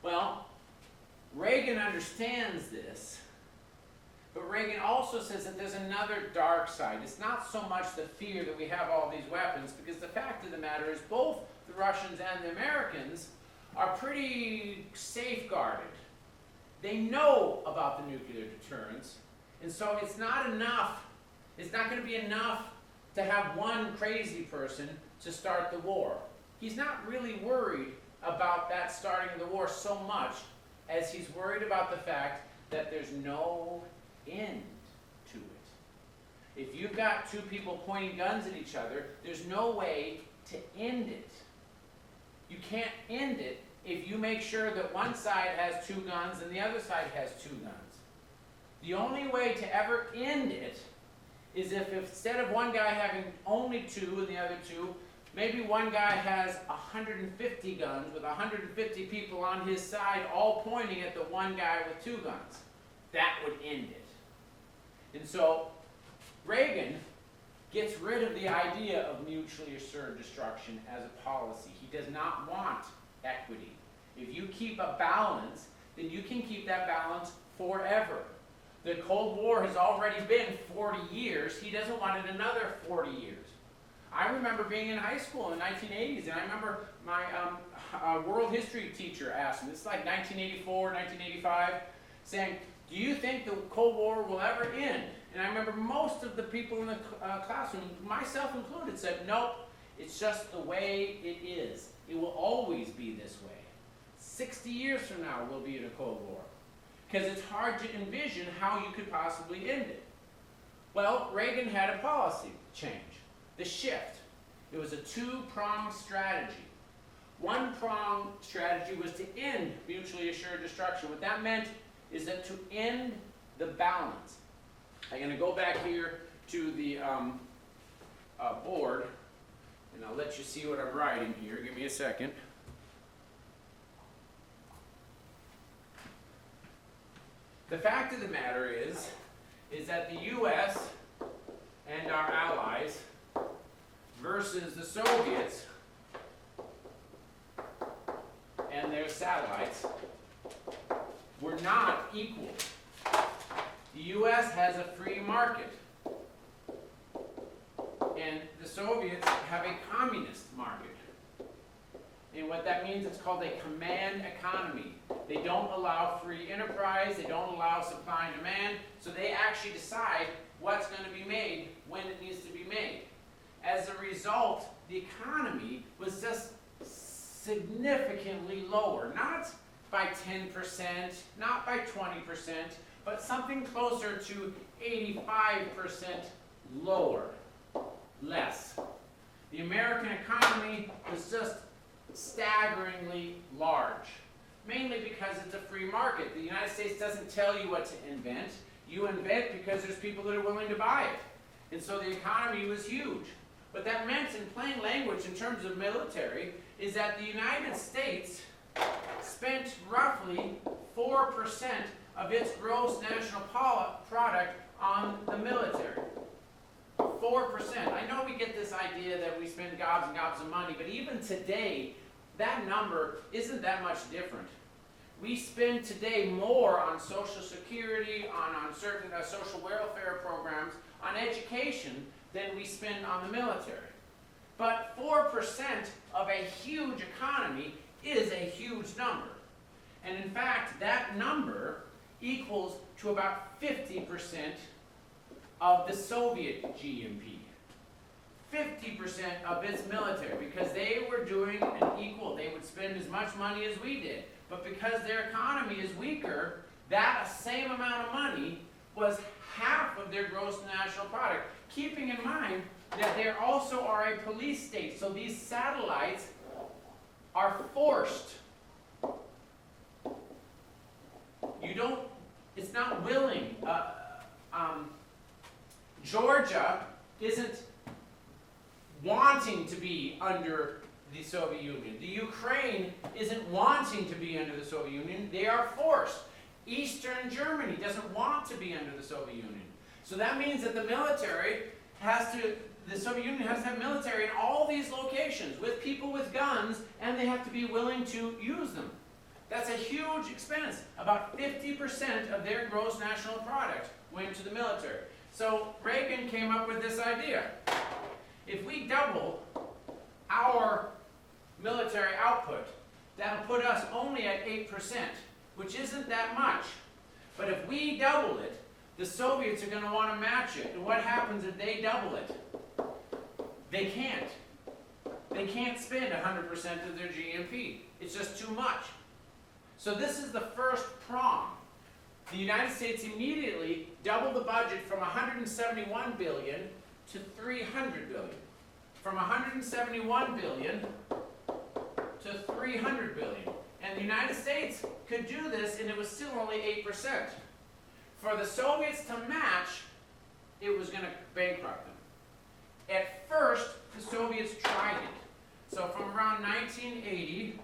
Well, Reagan understands this, but Reagan also says that there's another dark side. It's not so much the fear that we have all these weapons, because the fact of the matter is both the Russians and the Americans are pretty safeguarded. They know about the nuclear deterrence, and so it's not enough, it's not going to be enough to have one crazy person to start the war. He's not really worried about that starting of the war so much as he's worried about the fact that there's no end to it. If you've got two people pointing guns at each other, there's no way to end it. You can't end it if you make sure that one side has two guns and the other side has two guns. The only way to ever end it is if instead of one guy having only two and the other two, maybe one guy has 150 guns with 150 people on his side all pointing at the one guy with two guns. That would end it. And so Reagan gets rid of the idea of mutually assured destruction as a policy. He does not want equity. If you keep a balance, then you can keep that balance forever. The Cold War has already been 40 years. He doesn't want it another 40 years. I remember being in high school in the 1980s, and I remember my world history teacher asked me, this is like 1984, 1985, saying, do you think the Cold War will ever end? And I remember most of the people in the classroom, myself included, said, nope, it's just the way it is. It will always be this way. 60 years from now, we'll be in a Cold War. Because it's hard to envision how you could possibly end it. Well, Reagan had a policy change, the shift. It was a two-pronged strategy. One-pronged strategy was to end mutually assured destruction. What that meant is that to end the balance. I'm going to go back here to the board, and I'll let you see what I'm writing here. Give me a second. The fact of the matter is that the U.S. and our allies versus the Soviets and their satellites were not equal. The U.S. has a free market, and the Soviets have a communist market. And what that means, it's called a command economy. They don't allow free enterprise, they don't allow supply and demand, so they actually decide what's going to be made when it needs to be made. As a result, the economy was just significantly lower, not by 10%, not by 20%, but something closer to 85% lower, less. The American economy was just staggeringly large, mainly because it's a free market. The United States doesn't tell you what to invent. You invent because there's people that are willing to buy it. And so the economy was huge. What that meant in plain language in terms of military is that the United States spent roughly 4% of its gross national product on the military. 4%. I know we get this idea that we spend gobs and gobs of money, but even today, that number isn't that much different. We spend today more on Social Security, on certain social welfare programs, on education, than we spend on the military. But 4% of a huge economy is a huge number. And in fact, that number equals to about 50% of the Soviet GNP. 50% of its military, because they were doing an equal, they would spend as much money as we did. But because their economy is weaker, that same amount of money was half of their gross national product. Keeping in mind that they also are a police state, so these satellites are forced. It's not willing. Georgia isn't wanting to be under the Soviet Union. The Ukraine isn't wanting to be under the Soviet Union. They are forced. Eastern Germany doesn't want to be under the Soviet Union. So that means that the Soviet Union has to have military in all these locations with people with guns, and they have to be willing to use them. That's a huge expense. About 50% of their gross national product went to the military. So Reagan came up with this idea. If we double our military output, that'll put us only at 8%, which isn't that much. But if we double it, the Soviets are going to want to match it. And what happens if they double it? They can't. They can't spend 100% of their GNP. It's just too much. So this is the first prong. The United States immediately doubled the budget from 171 billion to 300 billion. From 171 billion to 300 billion. And the United States could do this, and it was still only 8%. For the Soviets to match, it was going to bankrupt them. At first, the Soviets tried it. So from around 1980,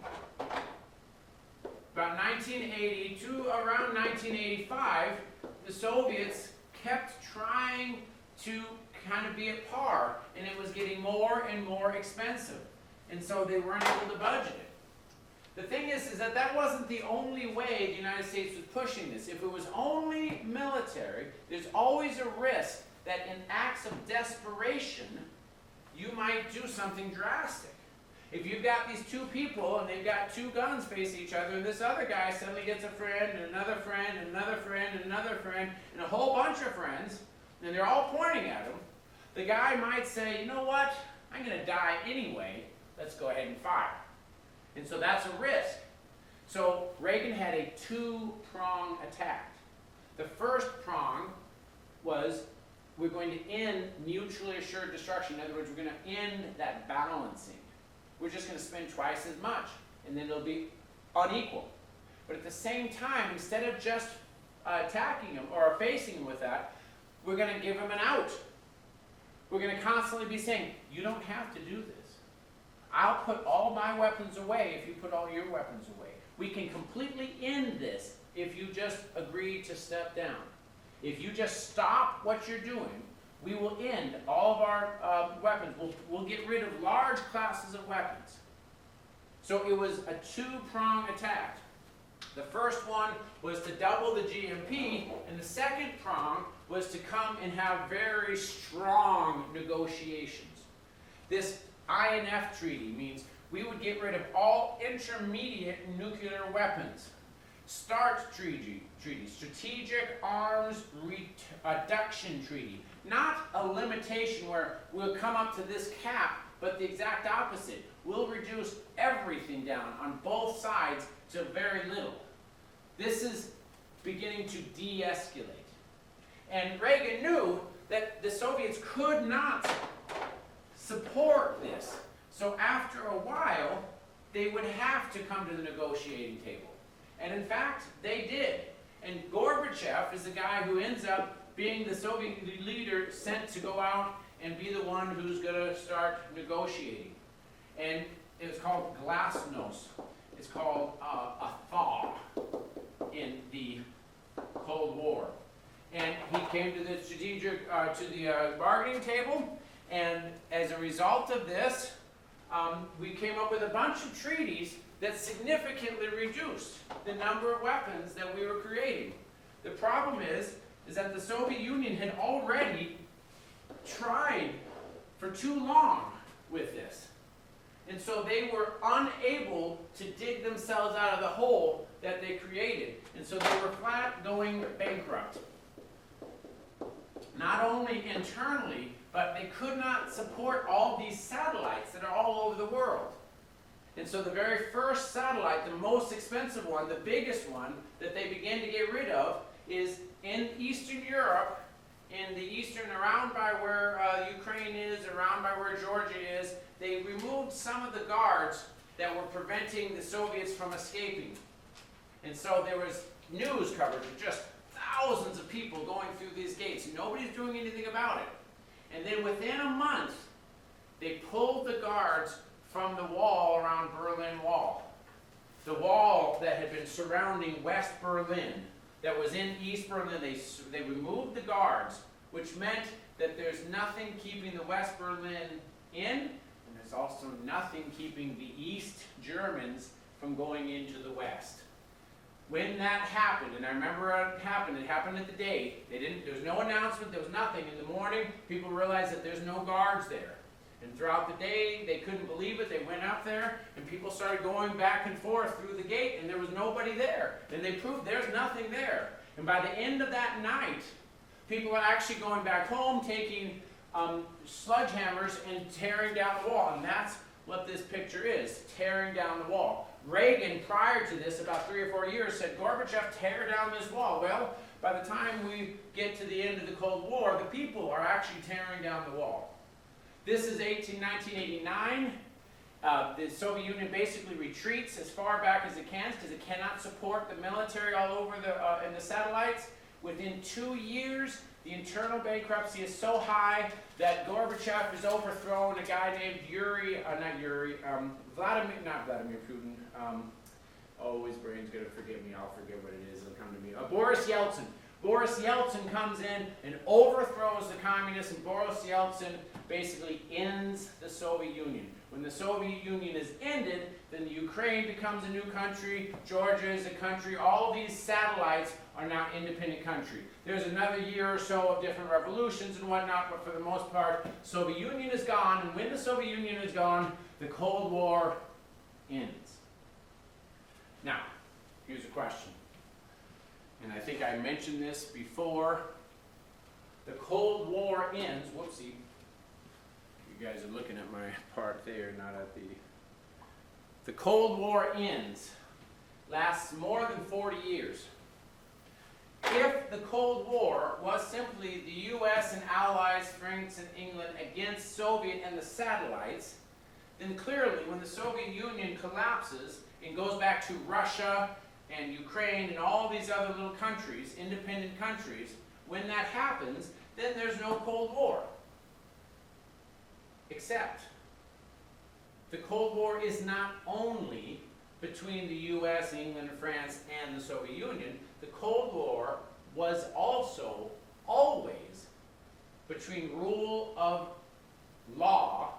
about 1980 to around 1985, the Soviets kept trying to kind of be at par, and it was getting more and more expensive. And so they weren't able to budget it. The thing is that that wasn't the only way the United States was pushing this. If it was only military, there's always a risk that in acts of desperation, you might do something drastic. If you've got these two people and they've got two guns facing each other, and this other guy suddenly gets a friend and another friend and another friend and another friend and a whole bunch of friends, and they're all pointing at him, the guy might say, you know what, I'm going to die anyway, let's go ahead and fire. And so that's a risk. So Reagan had a two-prong attack. The first prong was we're going to end mutually assured destruction. In other words, we're going to end that balancing. We're just going to spend twice as much, and then it'll be unequal. But at the same time, instead of just attacking them or facing them with that, we're going to give them an out. We're going to constantly be saying, you don't have to do this. I'll put all my weapons away if you put all your weapons away. We can completely end this if you just agree to step down. If you just stop what you're doing, we will end all of our weapons. We'll get rid of large classes of weapons. So it was a two-prong attack. The first one was to double the GNP, and the second prong was to come and have very strong negotiations. This INF treaty means we would get rid of all intermediate nuclear weapons. START treaty, strategic arms reduction treaty. Not a limitation where we'll come up to this cap, but the exact opposite. We'll reduce everything down on both sides to very little. This is beginning to de-escalate. And Reagan knew that the Soviets could not support this. So after a while, they would have to come to the negotiating table. And in fact, they did. And Gorbachev is the guy who ends up being the Soviet leader sent to go out and be the one who's going to start negotiating. And it was called glasnost. It's called a thaw in the Cold War. And he came to the strategic, bargaining table, and as a result of this, we came up with a bunch of treaties that significantly reduced the number of weapons that we were creating. The problem is that the Soviet Union had already tried for too long with this. And so they were unable to dig themselves out of the hole that they created. And so they were flat going bankrupt. Not only internally, but they could not support all these satellites that are all over the world. And so the very first satellite, the most expensive one, the biggest one that they began to get rid of is in Eastern Europe, in the eastern, around by where Ukraine is, around by where Georgia is. They removed some of the guards that were preventing the Soviets from escaping. And so there was news coverage of just thousands of people going through these gates. Nobody's doing anything about it. And then within a month, they pulled the guards from the wall around Berlin Wall. The wall that had been surrounding West Berlin, that was in East Berlin, they removed the guards, which meant that there's nothing keeping the West Berlin in, and there's also nothing keeping the East Germans from going into the West. when that happened, and I remember it happened at the date, there was no announcement, there was nothing. In the morning, people realized that there's no guards there. And throughout the day, they couldn't believe it. They went up there, and people started going back and forth through the gate, and there was nobody there. And they proved there's nothing there. And by the end of that night, people were actually going back home, taking sledgehammers and tearing down the wall. And that's what this picture is, tearing down the wall. Reagan, prior to this, about 3 or 4 years, said, Gorbachev, tear down this wall. Well, by the time we get to the end of the Cold War, the people are actually tearing down the wall. This is 1989. The Soviet Union basically retreats as far back as it can because it cannot support the military all over and the satellites. Within 2 years, the internal bankruptcy is so high that Gorbachev is overthrown. A guy named Vladimir Putin. His brain's going to forgive me. I'll forget what it is. It'll come to me. Boris Yeltsin. Boris Yeltsin comes in and overthrows the communists, and Boris Yeltsin basically ends the Soviet Union. When the Soviet Union is ended, then the Ukraine becomes a new country, Georgia is a country, all of these satellites are now independent countries. There's another year or so of different revolutions and whatnot, but for the most part, Soviet Union is gone, and when the Soviet Union is gone, the Cold War ends. Now, here's a question, and I think I mentioned this before. The Cold War ends, whoopsie, you guys are looking at my part there, not at the... The Cold War ends, lasts more than 40 years. If the Cold War was simply the U.S. and Allies, France and England against Soviet and the satellites, then clearly when the Soviet Union collapses and goes back to Russia and Ukraine and all these other little countries, independent countries, when that happens, then there's no Cold War. Except, the Cold War is not only between the U.S., England, France, and the Soviet Union. The Cold War was also always between rule of law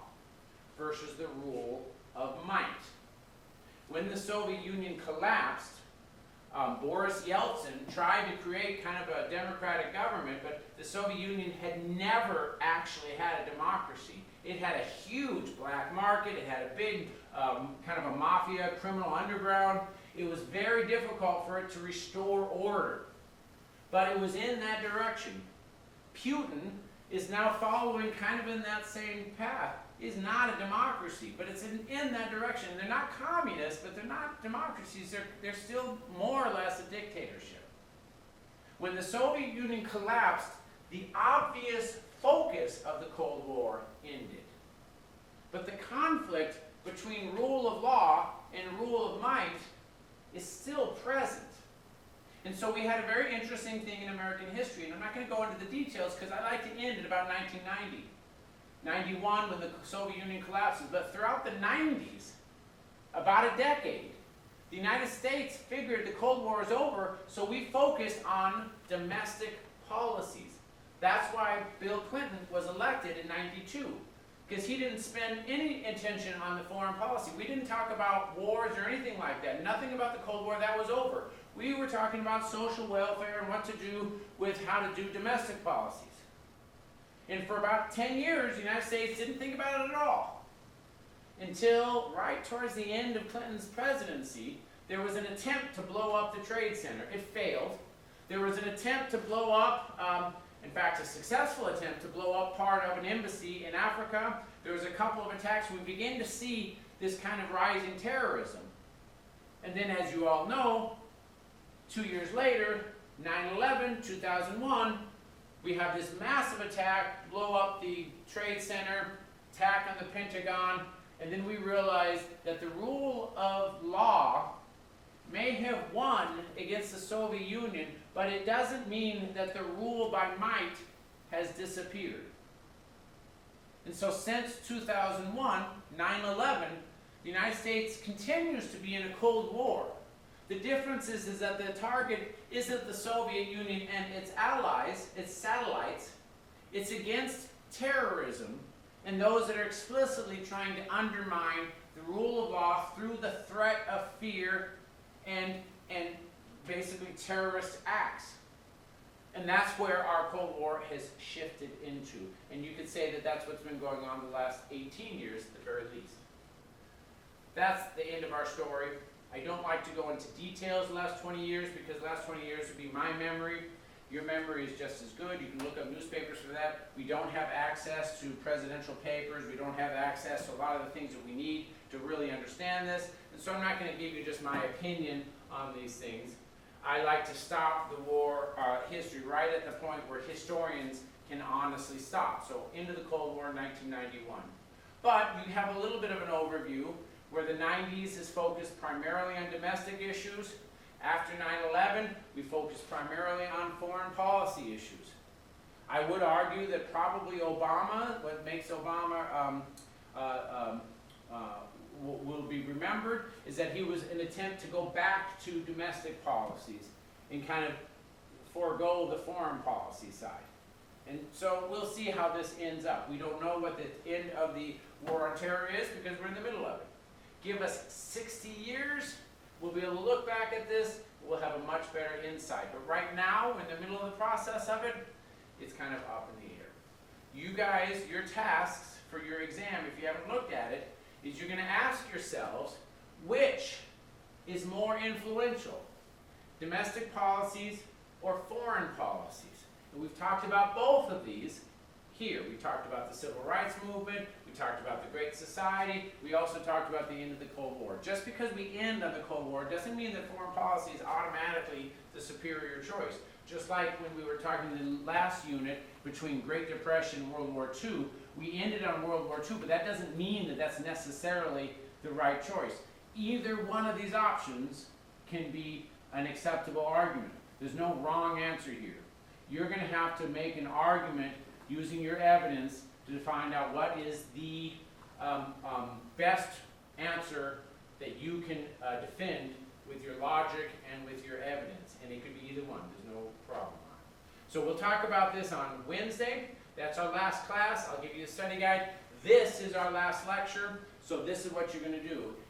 versus the rule of might. When the Soviet Union collapsed, Boris Yeltsin tried to create kind of a democratic government, but the Soviet Union had never actually had a democracy. It had a huge black market, it had a big kind of a mafia, criminal underground. It was very difficult for it to restore order. But it was in that direction. Putin is now following kind of in that same path. It's not a democracy, but it's in that direction. They're not communists, but they're not democracies. They're still more or less a dictatorship. When the Soviet Union collapsed, the obvious focus of the Cold War ended. But the conflict between rule of law and rule of might is still present. And so we had a very interesting thing in American history, and I'm not going to go into the details because I like to end at about 1990. 91 when the Soviet Union collapses, but throughout the 90s, about a decade, the United States figured the Cold War is over, so we focused on domestic policies. That's why Bill Clinton was elected in 92, because he didn't spend any attention on the foreign policy. We didn't talk about wars or anything like that. Nothing about the Cold War, that was over. We were talking about social welfare and what to do with how to do domestic policies. And for about 10 years, the United States didn't think about it at all. Until right towards the end of Clinton's presidency, there was an attempt to blow up the Trade Center. It failed. There was an attempt to blow up, in fact, a successful attempt to blow up part of an embassy in Africa. There was a couple of attacks. We began to see this kind of rising terrorism. And then, as you all know, 2 years later, 9/11, 2001, we have this massive attack, blow up the Trade Center, attack on the Pentagon, and then we realize that the rule of law may have won against the Soviet Union, but it doesn't mean that the rule by might has disappeared. And so since 2001, 9/11, the United States continues to be in a Cold War. The difference is that the target isn't the Soviet Union and its allies, its satellites. It's against terrorism and those that are explicitly trying to undermine the rule of law through the threat of fear and basically terrorist acts. And that's where our Cold War has shifted into. And you could say that that's what's been going on the last 18 years at the very least. That's the end of our story. I don't like to go into details the last 20 years because the last 20 years would be my memory. Your memory is just as good. You can look up newspapers for that. We don't have access to presidential papers. We don't have access to a lot of the things that we need to really understand this. And so I'm not going to give you just my opinion on these things. I like to stop the war history right at the point where historians can honestly stop. So into the Cold War in 1991. But you have a little bit of an overview where the 90s is focused primarily on domestic issues. After 9/11, we focused primarily on foreign policy issues. I would argue that probably Obama, what makes Obama will be remembered, is that he was an attempt to go back to domestic policies and kind of forego the foreign policy side. And so we'll see how this ends up. We don't know what the end of the war on terror is because we're in the middle of it. Give us 60 years, we'll be able to look back at this, we'll have a much better insight. But right now, in the middle of the process of it, it's kind of up in the air. You guys, your tasks for your exam, if you haven't looked at it, is you're going to ask yourselves, which is more influential, domestic policies or foreign policies? And we've talked about both of these here. We talked about the Civil Rights Movement, we talked about the Great Society, we also talked about the end of the Cold War. Just because we end on the Cold War doesn't mean that foreign policy is automatically the superior choice. Just like when we were talking in the last unit between Great Depression and World War II, we ended on World War II, but that doesn't mean that that's necessarily the right choice. Either one of these options can be an acceptable argument. There's no wrong answer here. You're going to have to make an argument using your evidence to find out what is the best answer that you can defend with your logic and with your evidence. And it could be either one. There's no problem on it. So we'll talk about this on Wednesday. That's our last class. I'll give you a study guide. This is our last lecture. So this is what you're going to do.